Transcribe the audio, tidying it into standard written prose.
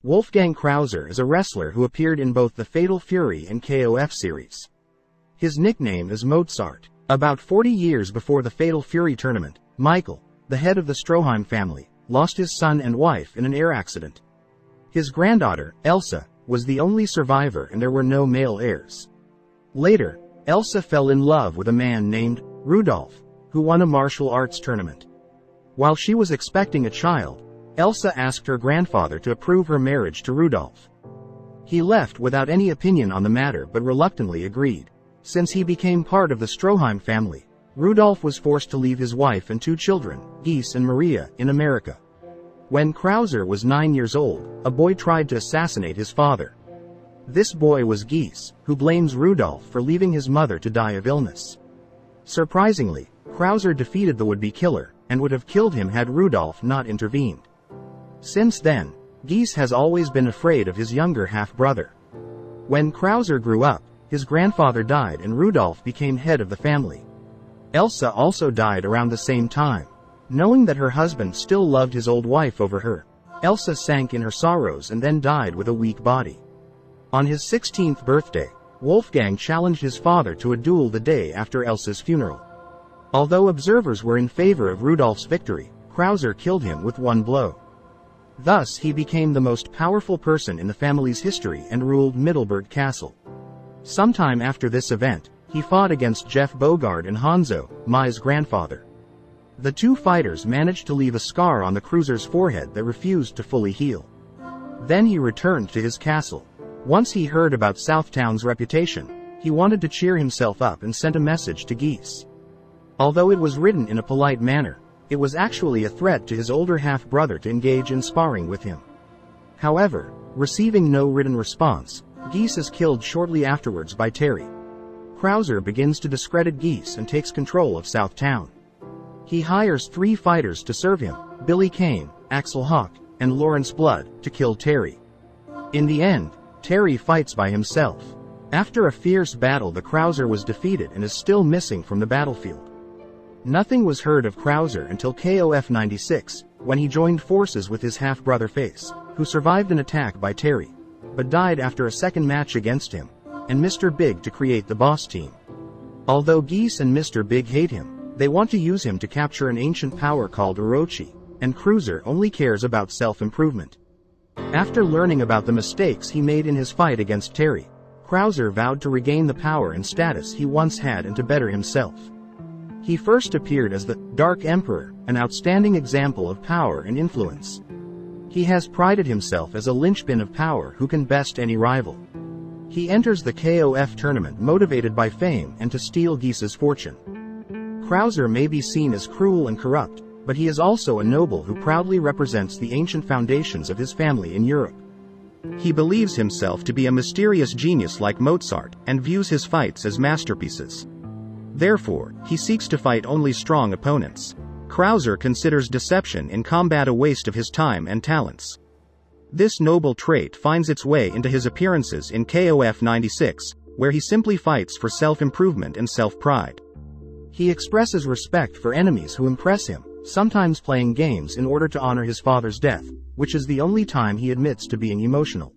Wolfgang Krauser is a wrestler who appeared in both the Fatal Fury and KOF series. His nickname is Mozart. About 40 years before the Fatal Fury tournament, Michael, the head of the Stroheim family, lost his son and wife in an air accident. His granddaughter, Elsa, was the only survivor and there were no male heirs. Later, Elsa fell in love with a man named Rudolf, who won a martial arts tournament. While she was expecting a child, Elsa asked her grandfather to approve her marriage to Rudolf. He left without any opinion on the matter but reluctantly agreed. Since he became part of the Stroheim family, Rudolf was forced to leave his wife and 2 children, Geese and Maria, in America. When Krauser was 9 years old, a boy tried to assassinate his father. This boy was Geese, who blames Rudolf for leaving his mother to die of illness. Surprisingly, Krauser defeated the would-be killer, and would have killed him had Rudolf not intervened. Since then, Geese has always been afraid of his younger half-brother. When Krauser grew up, his grandfather died and Rudolf became head of the family. Elsa also died around the same time. Knowing that her husband still loved his old wife over her, Elsa sank in her sorrows and then died with a weak body. On his 16th birthday, Wolfgang challenged his father to a duel the day after Elsa's funeral. Although observers were in favor of Rudolf's victory, Krauser killed him with one blow. Thus he became the most powerful person in the family's history and ruled Middelburg Castle. Sometime after this event, he fought against Jeff Bogard and Hanzo, Mai's grandfather. The 2 fighters managed to leave a scar on the cruiser's forehead that refused to fully heal. Then he returned to his castle. Once he heard about Southtown's reputation, he wanted to cheer himself up and sent a message to Geese. Although it was written in a polite manner, it was actually a threat to his older half-brother to engage in sparring with him. However, receiving no written response, Geese is killed shortly afterwards by Terry. Krauser begins to discredit Geese and takes control of Southtown. He hires 3 fighters to serve him, Billy Kane, Axel Hawk, and Lawrence Blood, to kill Terry. In the end, Terry fights by himself. After a fierce battle, the Krauser was defeated and is still missing from the battlefield. Nothing was heard of Krauser until KOF 96, when he joined forces with his half-brother Face, who survived an attack by Terry, but died after a second match against him, and Mr. Big to create the Boss Team. Although Geese and Mr. Big hate him, they want to use him to capture an ancient power called Orochi, and Krauser only cares about self-improvement. After learning about the mistakes he made in his fight against Terry, Krauser vowed to regain the power and status he once had and to better himself. He first appeared as the Dark Emperor, an outstanding example of power and influence. He has prided himself as a linchpin of power who can best any rival. He enters the KOF tournament motivated by fame and to steal Geese's fortune. Krauser may be seen as cruel and corrupt, but he is also a noble who proudly represents the ancient foundations of his family in Europe. He believes himself to be a mysterious genius like Mozart and views his fights as masterpieces. Therefore, he seeks to fight only strong opponents. Krauser considers deception in combat a waste of his time and talents. This noble trait finds its way into his appearances in KOF 96, where he simply fights for self-improvement and self-pride. He expresses respect for enemies who impress him, sometimes playing games in order to honor his father's death, which is the only time he admits to being emotional.